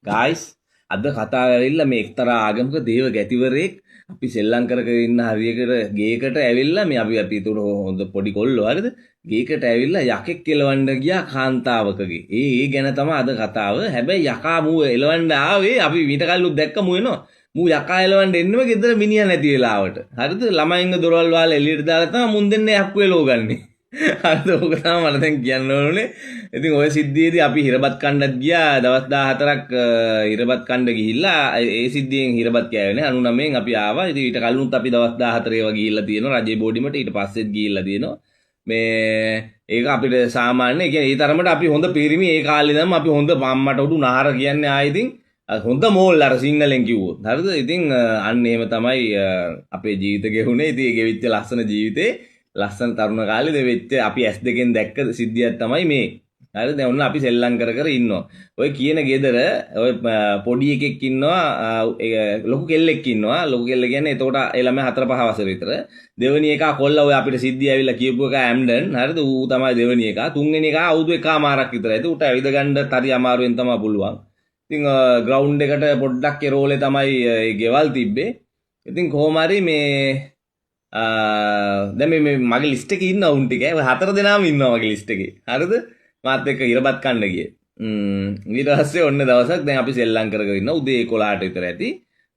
Guys අද කතාව ඇවිල්ලා මේ එක්තරා ආගමක දේව ගැතිවරයෙක් අපි සෙල්ලම් කර කර ඉන්න හරියකට ගේකට ඇවිල්ලා මේ අපි තුර හොඳ පොඩි කොල්ලෝ හරිද ගේකට ඇවිල්ලා යකෙක් එලවන්න ගියා කාන්තාවකගේ ඒ ගැන තමයි අද කතාව හැබැයි යකා මූ එලවන්න ආවේ අපි ඊට කලින් දැක්කමු වෙනවා මූ යකා එලවන්න එන්නම ගෙදර මිනිහා නැති වෙලාවට හරිද ළමයින්ගේ දොරවල් වල එළියට දාලා තමයි මුන් දෙන්නේ යක්කු එලවගන්නේ හරිද ඕක තමයි මට දැන් කියන්න ඕනේ ඉතින් ඔය සිද්ධියේදී අපි හිරබත් කණ්ඩත් ගියා දවස් 14ක් හිරබත් කණ්ඩ ගිහිල්ලා ඒ සිද්ධියෙන් හිරබත් කෑවේ නේ 99න් අපි ආවා. ඉතින් ඊට කලිනුත් අපි දවස් 14 ඒවා ගිහිල්ලා තියෙනවා රජේ බෝඩිමට ඊට පස්සෙත් ගිහිල්ලා තියෙනවා. මේ ඒක අපිට සාමාන්‍ය කියන්නේ ඒ තරමට අපි හොඳ පිරිමි ඒ කාලේ ඉඳන්ම අපි හොඳ අම්මට උඩු නාර කියන්නේ ආයෙ ඉතින් හොඳ මෝල් අර සිංහලෙන් කිව්වොත්. හරිද? ඉතින් අන්න එහෙම තමයි අපේ ජීවිත ගෙවුනේ. ඉතින් ඒ ගෙවිච්ච ලස්සන ජීවිතේ ලස්සන තරුණ කාලේ වෙච්ච අපි S2කින් දැක්ක සිද්ධියක් තමයි මේ. හරි දැන් ඔන්න අපි සෙල්ලම් කර කර ඉන්නවා. ඔය කියන ගෙදර ඔය පොඩි එකෙක් ඉන්නවා ලොකු කෙල්ලෙක් ඉන්නවා. ලොකු කෙල්ල කියන්නේ එතකොට ඒ ළමයා 4-5 වසර විතර. දෙවෙනි එකා කොල්ලා ඔය අපිට සිද්ධිය ඇවිල්ලා කියපු එකා ඇම්ඩන්. හරිද? ඌ තමයි දෙවෙනි එකා. තුන්වෙනි එකා අවුරුදු එකමාරක් විතරයි. ඒක උට ඇවිද ගන්න හරි අමාරුවෙන් තමයි පුළුවන්. ඉතින් ග්‍රවුන්ඩ් එකට පොඩ්ඩක් එරෝලේ තමයි ඒ ගෙවල් තිබ්බේ. ඉතින් කොහොම හරි මේ දැන් මේ මගේ ලිස්ට් එකේ ඉන්න උන් ටික 4 දෙනාම ඉන්නවා මගේ ලිස්ට් එකේ. හරිද? මාත් එක්ක ඉරබත් කන්න ගියේ. ඊට පස්සේ ඔන්න දවසක් දැන් අපි සෙල්ලම් කරගෙන ඉන්න උදේ 11ට විතර ඇති.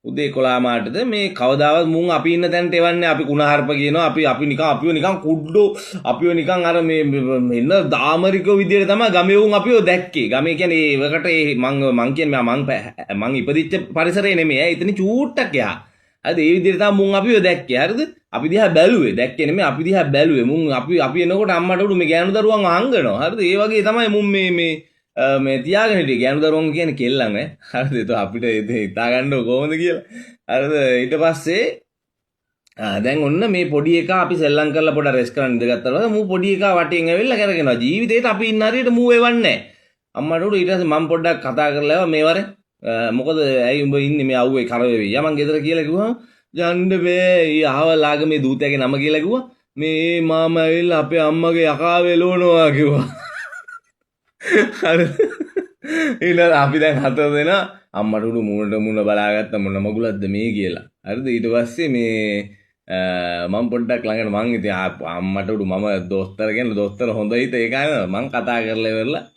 උදේ 11 මාටද මේ කවදාවත් මුන් අපි ඉන්න තැනට එවන්නේ අපි කුණහarp කියනවා අපි නිකන් අපිව නිකන් කුඩ්ඩෝ අපිව නිකන් අර මේ එන්න දාමරිකෝ විදියට තමයි ගමේ උන් අපිව දැක්කේ. ගමේ කියන්නේ ඒකට මං කියන්නේ මං ඉපදිච්ච පරිසරේ නෙමෙයි. එතන චූට්ටක් යා. හරිද? ඒ විදිහට තමයි මුන් අපිව දැක්කේ. හරිද? අපි දිහා බැලුවේ. දැක්කේ නෙමෙයි අපි දිහා බැලුවේ. මුන් අපි එනකොට අම්මට උඩු මේ ගෑනු දරුවන් අහංගනවා. හරිද? ඒ වගේ තමයි මුන් මේ තියාගෙන හිටියේ. ගෑනු දරුවන් කියන්නේ කෙල්ලන් ඈ. හරිද? ඒක අපිට හිතා ගන්නව කොහොමද කියලා. හරිද? ඊට පස්සේ දැන් ඔන්න මේ පොඩි එකා අපි සෙල්ලම් කරලා පොඩ රෙස් කරන් ඉඳගත්තා වගේ මූ පොඩි එකා වටෙන් ඇවිල්ලා කරගෙනවා. ජීවිතේට අපි ඉන්න හරියට මූ එවන්නේ නැහැ. අම්මට උඩු ඊට පස්සේ මම පොඩ්ඩක් කතා කරලා ආවා මේ වරේ. මොකද ඇයි උඹ ඉන්නේ මේ අවුවේ කරවෙවි. යමන් ගෙදර කියලා කිව්වම යන්න බෑ. ආවල් ආගමේ දූතයාගේ නම කියලා කිව්වා. මේ මාමා ඇවිල්ලා අපේ අම්මගේ යකා වෙලවනවා කිව්වා. හරි. ඊළඟ අපි දැන් 4 දෙනා අම්මට උඩු මූණට මූණ බලාගත්ත මොන මගුලක්ද මේ කියලා. හරිද? ඊට පස්සේ මේ මම පොඩ්ඩක් ළඟට මං ඉතින් අම්මට උඩු මම දොස්තර කියන දොස්තර හොඳයි ඒ කාරණා මං කතා කරලා ඉවරලා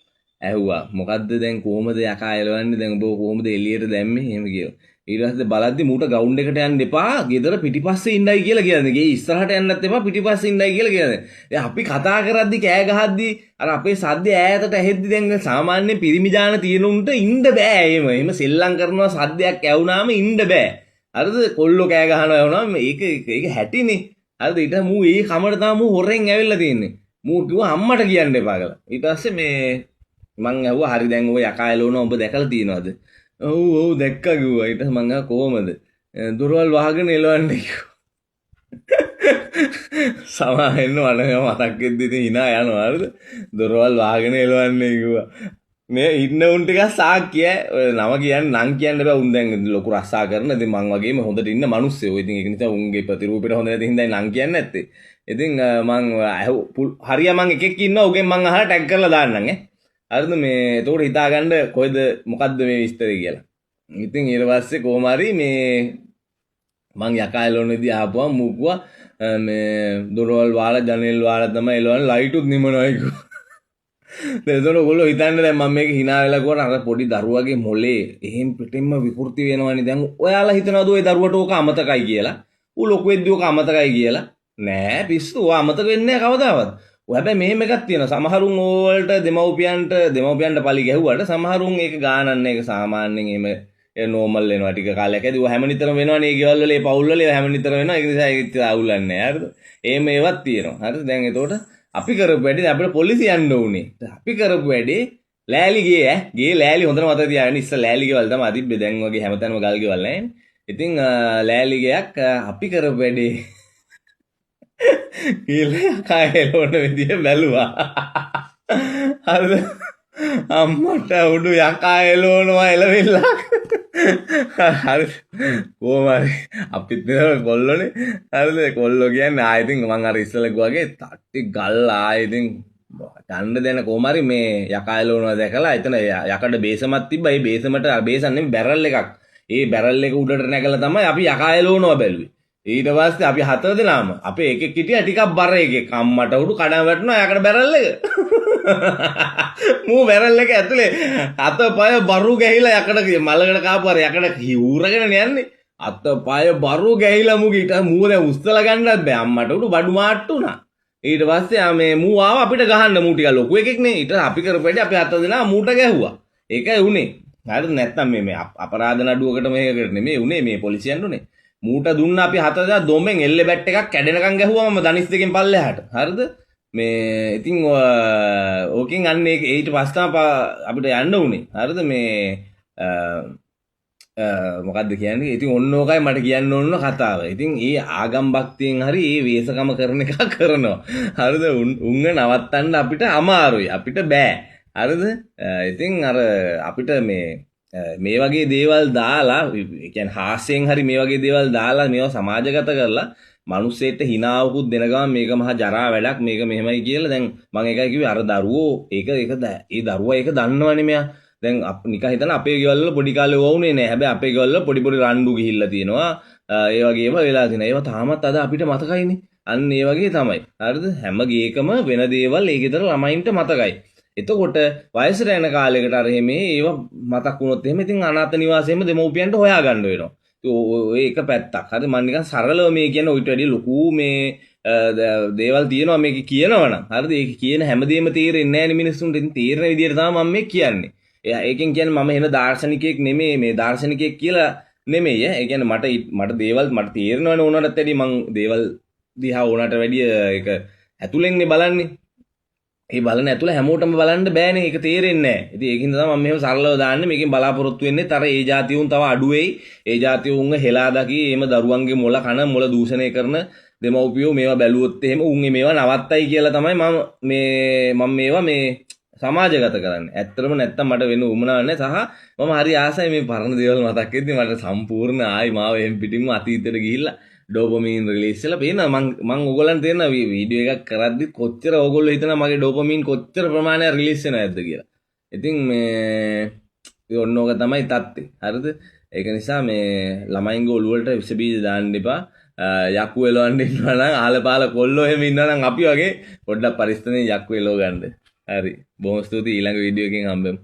ඇහුවා මොකද්ද දැන් කොහමද යකා එලවන්නේ දැන් ඔබ කොහමද එළියට දැම්මේ එහෙම කියලා. ඊට පස්සේ බලද්දි මූට ග්‍රවුන්ඩ් එකට යන්න එපා. ගෙදර පිටිපස්සේ ඉන්නයි කියලා කියන්නේ. ගේ ඉස්සරහට යන්නත් එපා පිටිපස්සේ ඉන්නයි කියලා කියන්නේ. දැන් අපි කතා කරද්දි කෑ ගහද්දි අර අපේ සද්දේ ඈතට ඇහෙද්දි දැන් සාමාන්‍ය පිරිමි ජාන තියෙන උන්ට ඉන්න බෑ. එහෙම සෙල්ලම් කරනවා සද්දයක් ඇවුනාම ඉන්න බෑ. හරිද? කොල්ලෝ කෑ ගහනවා ඇවුනාම ඒක හැටිනේ. හරිද? ඊට මූ ඒ කමර තමයි මූ හොරෙන් ඇවිල්ලා තින්නේ. මූ කිව්වා අම්මට කියන්න එපා කියලා. ඊට පස්සේ මේ මං ඇහුවා හරි දැන් ඔය යකා එලවනවා ඔබ දැකලා තියෙනවද? ඔව් දැක්කා කිව්වා. ඊට පස්සේ මං අහුවා කොහමද? දොරවල් වහගෙන එලවන්නේ කිව්වා. සමාහෙන්න මට මතක් වෙද්දි ඉතින් hina යනවා හරිද? දොරවල් වහගෙන එලවන්නේ කිව්වා. මේ ඉන්න උන් ටික සාක්කිය ඔය නම කියන්නේ නම් කියන්න බෑ උන් දැන් ලොකු රස්සා කරන ඉතින් මං වගේම හොඳට ඉන්න මිනිස්සු. ඉතින් ඒක නිසා උන්ගේ ප්‍රතිරූපෙට හොඳ නැති හින්දා නම් කියන්නේ නැත්තේ. ඉතින් මං හරිය මං එකෙක් ඉන්නවා උගෙන් මං අහලා ටැග් කරලා දාන්නම් ඈ. හරිද මේ එතකොට හිතාගන්න කොයිද මොකද්ද මේ විස්තරය කියලා. ඉතින් ඊට පස්සේ කොහොම හරි මේ මං යකා එලවන්නේදී ආපුවම මුකුවා මේ දොරවල් වහලා ජනෙල් වහලා තමයි එලවන්නේ ලයිටුත් නිමනවා කිව්වා. දැන් එතකොට ඔයගොල්ලෝ හිතන්නේ දැන් මම මේක hina වෙලා ගොන අර පොඩි දරුවගේ මොලේ එහෙන් පිටින්ම විකෘති වෙනවනේ. දැන් ඔයාලා හිතනවද ওই දරුවට ඕක අමතකයි කියලා? ඌ ලොකු වෙද්දී ඕක අමතකයි කියලා? නෑ පිස්සු. ඔය අමතක වෙන්නේ නෑ කවදාවත්. හැබැයි මෙහෙම එකක් තියෙනවා. සමහරුන් ඕවලට දෙමව්පියන්ට පලි ගැහුවට සමහරුන් ඒක ගානන්නේ ඒක සාමාන්‍යයෙන් එහෙම නෝමල් වෙනවා ටික කාලයක්. ඇදී ඔය හැම නිතරම වෙනවනේ මේ ගෙවල් වල ඒ පවුල් වල හැම නිතර වෙනවා. ඒක නිසා ඒක අවුලන්නේ නැහැ. හරිද? එහෙම ඒවත් තියෙනවා. හරිද? දැන් එතකොට අපි කරපු වැඩේ අපිට පොලිසිය යන්න ඕනේ. අපි කරපු වැඩේ ලෑලි ගේ ලෑලි හොඳට මතක තියාගන්න. ඉස්සර ලෑලි ගෙවල් තමයි තිබ්බේ. දැන් වගේ හැමතැනම ගල් ගෙවල් නැහැනේ. ඉතින් ලෑලි ගයක් අපි කරපු වැඩේ කියලා කයලොන විදිය බැලුවා. හරිද? අම්මට උඩු යකා එලවනවා එලවිලා. හරි කොහොම හරි අපිත් නේ කොල්ලෝනේ. හරිද? කොල්ලෝ කියන්නේ ආයෙත් මං අර ඉස්සෙල්ලා වගේ තට්ටි ගල් ආයෙත් ගන්න දෙන කොහමරි මේ යකා එලවනවා දැකලා එතන යකඩ බේසමක් තිබ්බා. ඒ බේසමට බේසන් නෙමෙයි බැරල් එකක්. ඒ බැරල් එක උඩට නැගලා තමයි අපි යකා එලවනවා බැලුවේ. ඊට පස්සේ අපි හතර දෙනාම අපේ එකෙක් හිටියා ටිකක් බර එකෙක්. අම්මට උඩු කඩම වැටුණා යකඩ බැරල් එක. මූ බැරල් එක ඇතුලේ අත පය බරු ගැහිලා යකඩ මලකට කාපු අර යකඩ ඌරගෙන යන්නේ. අත පය බරු ගැහිලා මුගීට මූ දැන් උස්සලා ගන්නත් බෑ. අම්මට උඩු බඩු මාට්ටු උනා. ඊට පස්සේ මේ මූ ආව අපිට ගහන්න. මූ ටික ලොකු එකෙක් නේ. ඊට අපි කරපෙඩි අපි හතර දෙනා මූට ගැහුවා. ඒකයි උනේ. හරිද? නැත්තම් මේ අපරාධ නඩුවකට මේකට නෙමෙයි උනේ මේ පොලිසියන්ට උනේ. මූට දුන්න අපි හතර දෙනා දොම්ෙන් එල්ලේ බැට් එකක් කැඩෙනකන් ගැහුවා මම දනිස් දෙකෙන් පල්ලෙහාට. හරිද? මේ ඉතින් ඕකෙන් අන්න ඒක ඊට පස්සේ අපිට යන්න උනේ. හරිද? මේ මොකක්ද කියන්නේ? ඉතින් ඔන්න ඕකයි මට කියන්න ඕන කතාව. ඉතින් ඒ ආගම් භක්තියෙන් හරි ඒ වේසකම කරන එක කරනවා. හරිද? උන්ව නවත්තන්න අපිට අමාරුයි. අපිට බෑ. හරිද? ඉතින් අර අපිට මේ වගේ දේවල් දාලා ඒ කියන්නේ හාස්‍යයෙන් හරි මේ වගේ දේවල් දාලා මේවා සමාජගත කරලා මිනිස්සෙට හිනාවකුත් දෙන ගමන් මේක මහා ජරා වැඩක් මේක මෙහෙමයි කියලා දැන් මම ඒකයි කිව්වේ අර දරුවෝ ඒ දරුවා ඒක දන්නවනේ මෙයා දැන් නිකන් හිතන අපේ ගෙවල් වල පොඩි කාලේ වුණේ නෑ හැබැයි අපේ ගෙවල් වල පොඩි පොඩි රණ්ඩු ගිහිල්ලා තියෙනවා ඒ වගේ ඒවා වෙලා තියෙනවා ඒවා තාමත් අද අපිට මතකයිනේ අන්න ඒ වගේ තමයි හරිද හැම ගේකම වෙන දේවල් ඒ ගෙදර ළමයින්ට මතකයි එතකොට වයසට යන කාලයකට අර මේ ඒවා මතක් වුණොත් එහෙම ඉතින් අනාථ නිවාසයෙම දෙමව්පියන්ට හොයාගන්න වෙනවා ඔය එක පැත්තක්. හරි මම නිකන් සරලව මේ කියන ඔයිට වැඩි ලොකු මේ දේවල් තියෙනවා මේක කියනවනම්. හරිද? ඒක කියන හැමදේම තේරෙන්නේ නැහැ නේ මිනිස්සුන්ට. ඉතින් තේරෙන විදිහට තමයි මම මේ කියන්නේ. ඒකෙන් කියන්නේ මම එන දාර්ශනිකයෙක් නෙමෙයි මේ දාර්ශනිකයෙක් කියලා නෙමෙයි. ඒ කියන්නේ මට දේවල් මට තේරෙනවනේ ඕනටත් වැඩි මං දේවල් දිහා ඕනට වැඩි ඒක ඇතුලෙන්නේ බලන්නේ. ඒ බලන ඇතුළ හැමෝටම බලන්න බෑනේ ඒක තේරෙන්නේ නැහැ. ඉතින් ඒකින්ද තමයි මම මෙහෙම සරලව දාන්නේ. මේකෙන් බලාපොරොත්තු වෙන්නේ තර ඒ જાතියුන් තව අඩු වෙයි. ඒ જાතියුන්ව හෙලා දකි එහෙම දරුවන්ගේ මොළ කන මොළ දූෂණය කරන දෙමව්පියෝ මේවා බැලුවොත් එහෙම උන් මේවා නවත්තයි කියලා තමයි මම මේවා මේ සමාජගත කරන්නේ. ඇත්තටම නැත්තම් මට වෙන උමනාවක් නැහැ සහ මම හරි ආසයි මේ පරණ දේවල් මතක් වෙද්දි මට සම්පූර්ණ ආයි මාව එහෙම පිටින්ම අතීතයට ගිහිල්ලා ඩෝපමීන් රිලීස් වෙලා පේනවා මං ඕගොල්ලන්ට තේරෙන වීඩියෝ එකක් කරද්දි කොච්චර ඕගොල්ලෝ හිතනවා මගේ ඩෝපමීන් කොච්චර ප්‍රමාණයක් රිලීස් වෙනවද කියලා. ඉතින් මේ ඔන්න ඕක තමයි තත්ත්වය. හරිද? ඒක නිසා මේ ළමයින්ගේ ඔළුව වලට විස බීජ දාන්න එපා. යක්කු එලවන්න ඉන්නවා නම් ආලපාල කොල්ලෝ එහෙම ඉන්නවා නම් අපි වගේ පොඩ්ඩක් පරිස්සමෙන් යක්කු එලව ගන්න. හරි. බොහොම ස්තුතියි ඊළඟ වීඩියෝ එකකින් හම්බෙමු.